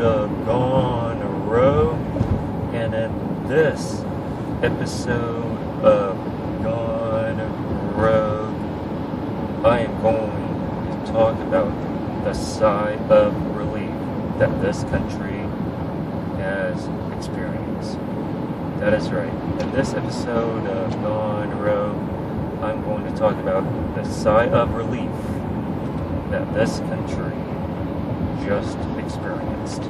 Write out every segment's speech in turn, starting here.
of Gone Rogue, and in this episode of Gone Rogue, I am going to talk about the sigh of relief that this country has experienced. That is right. In this episode of Gone Rogue, I'm going to talk about the sigh of relief that this country just experienced.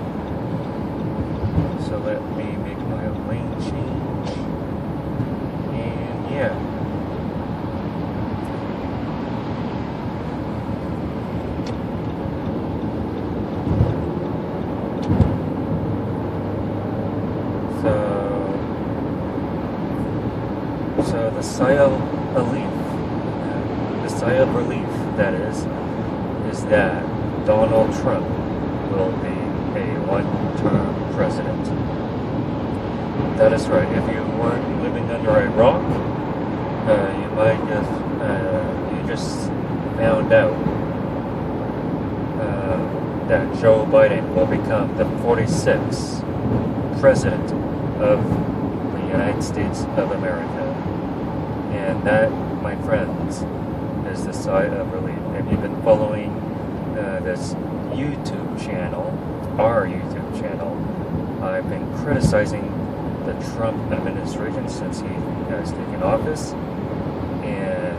So let me make my lane change. And yeah. So the sigh of relief, that is that Donald Trump will be a one-term president. That is right. If you weren't living under a rock, you might you just found out that Joe Biden will become the 46th president of the United States of America. And that, my friends, is the sigh of relief. If you've been following this YouTube channel, our YouTube channel, I've been criticizing the Trump administration since he has taken office, and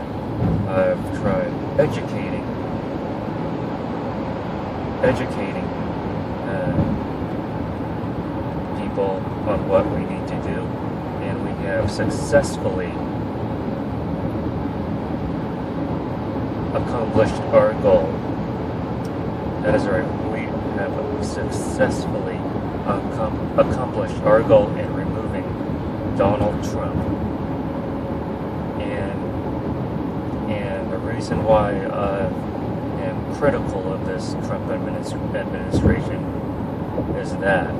I've tried educating people on what we need to do, and we have successfully accomplished our goal. That is right. We have successfully accomplished our goal in removing Donald Trump. And the reason why I am critical of this Trump administration is that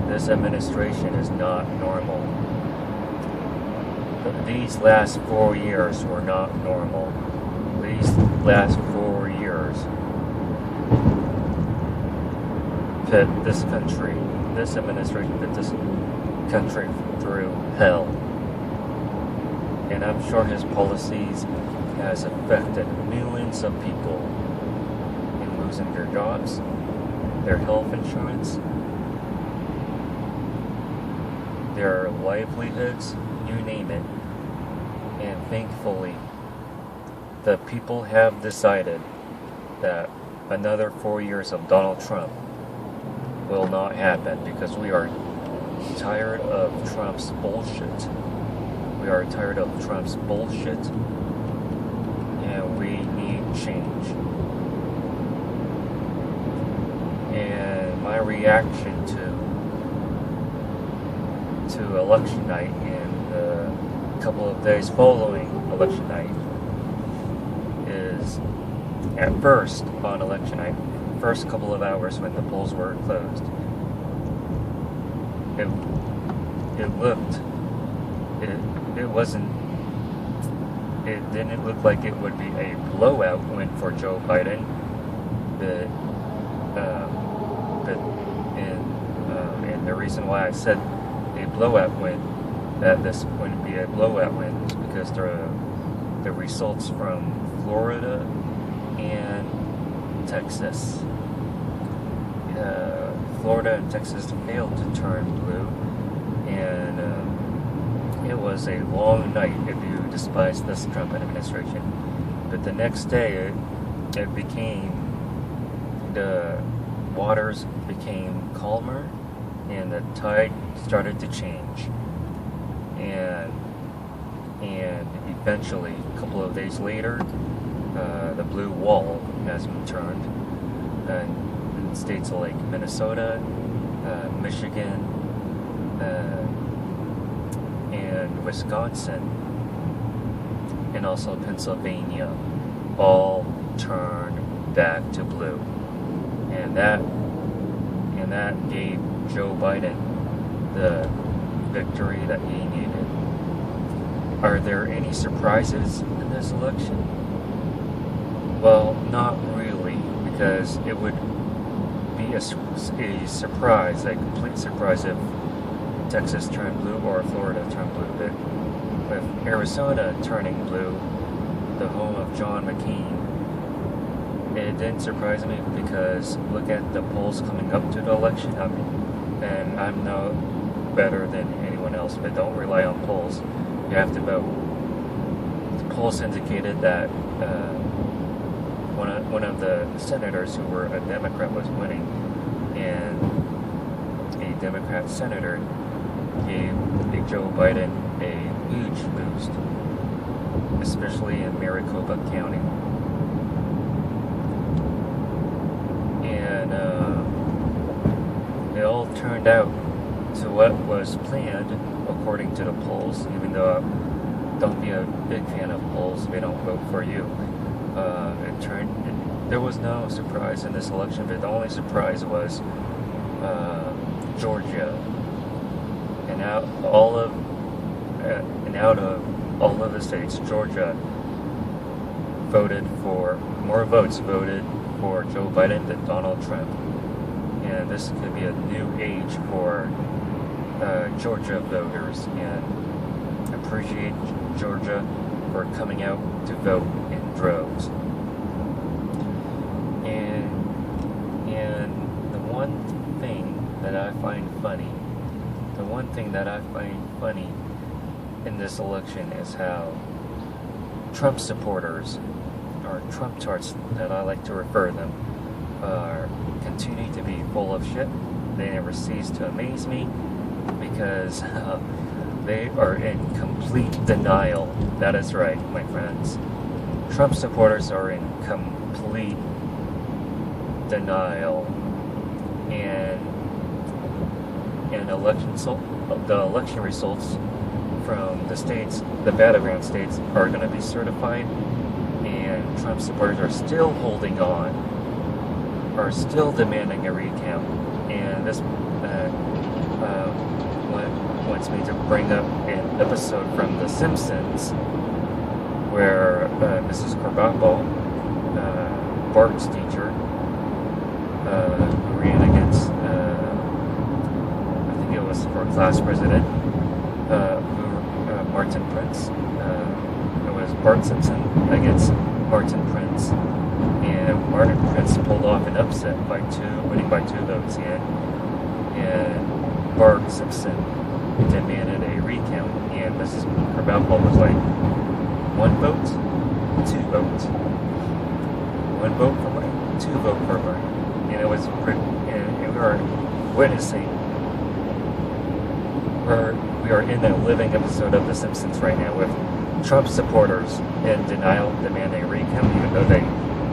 this administration is not normal. These last 4 years were not normal. These last 4 years put this country, this administration put this country through hell. And I'm sure his policies has affected millions of people in losing their jobs, their health insurance, their livelihoods, you name it. And thankfully, the people have decided that another 4 years of Donald Trump will not happen, because we are tired of Trump's bullshit. We are tired of Trump's bullshit, and we need change. And my reaction to election night and the couple of days following election night is, at first on election night, first couple of hours when the polls were closed, it didn't look like it would be a blowout win for Joe Biden, and the reason why I said a blowout win, that this wouldn't be a blowout win, is because the results from Florida and Texas. Florida and Texas failed to turn blue, and it was a long night if you despise this Trump administration. But the next day, the waters became calmer, and the tide started to change, and eventually, a couple of days later, the blue wall has been turned, and in states like Minnesota, Michigan, and Wisconsin, and also Pennsylvania, all turned back to blue, and that gave Joe Biden the victory that he needed. Are there any surprises in this election? Well, not really, because it would be be a surprise, a complete surprise if Texas turned blue or Florida turned blue. But with Arizona turning blue, the home of John McCain, it didn't surprise me because look at the polls coming up to the election. And I'm no better than anyone else, but don't rely on polls. You have to vote. The polls indicated that one of the senators who were a Democrat was winning, and a Democrat senator gave Joe Biden a huge boost, especially in Maricopa County. And it all turned out to what was planned according to the polls, even though don't be a big fan of polls, they don't vote for you. There was no surprise in this election, but the only surprise was Georgia. And out of all of the states, Georgia more votes voted for Joe Biden than Donald Trump. And this could be a new age for Georgia voters, and appreciate Georgia for coming out to vote in droves. And the one thing that I find funny in this election is how Trump supporters, or Trump tarts that I like to refer to them, continue to be full of shit. They never cease to amaze me because they are in complete denial. That is right, my friends. Trump supporters are in complete denial, and the election results from the states, the battleground states, are going to be certified, and Trump supporters are still holding on, are still demanding a recount. And this wants me to bring up an episode from The Simpsons where Mrs. Krabappel, Bart's teacher, who ran against, I think it was for class president, Martin Prince. It was Bart Simpson against Martin Prince, and Martin Prince pulled off an upset winning by 2 votes, and Bart Simpson demanded a recount, and Mrs. Krabappel was like, 1 vote, 2 votes. 1 vote for mine, 2 vote for mine. And it was, and we are witnessing, we are in a living episode of The Simpsons right now with Trump supporters in denial demanding a recount, even though they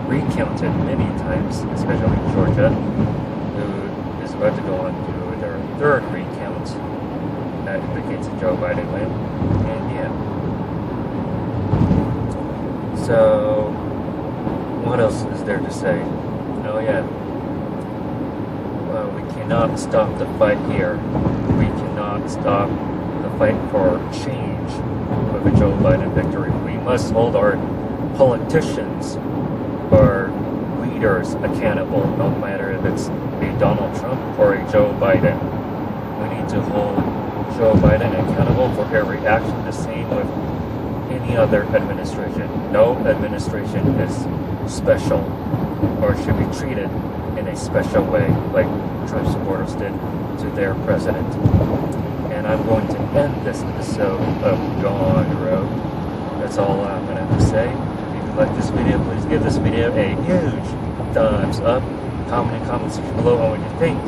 recounted many times, especially Georgia, who is about to go on to their 3rd recount. That indicates a Joe Biden win. And yeah. So, what else is there to say? Oh yeah. Well, we cannot stop the fight here. We cannot stop the fight for change with a Joe Biden victory. We must hold our politicians, our leaders accountable, no matter if it's a Donald Trump or a Joe Biden. We need to hold Joe Biden accountable for every action, the same with any other administration. No administration is special or should be treated in a special way like Trump supporters did to their president. And I'm going to end this episode of Gone Road. That's all I'm going to have to say. If you like this video, please give this video a huge thumbs up. Comment in the comment section below on what you think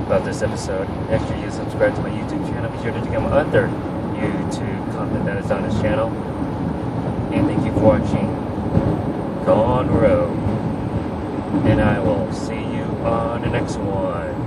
about this episode. Make sure you subscribe to my YouTube channel. Be sure to check out my other YouTube content that is on this channel. And thank you for watching Gone Road. And I will see you on the next one.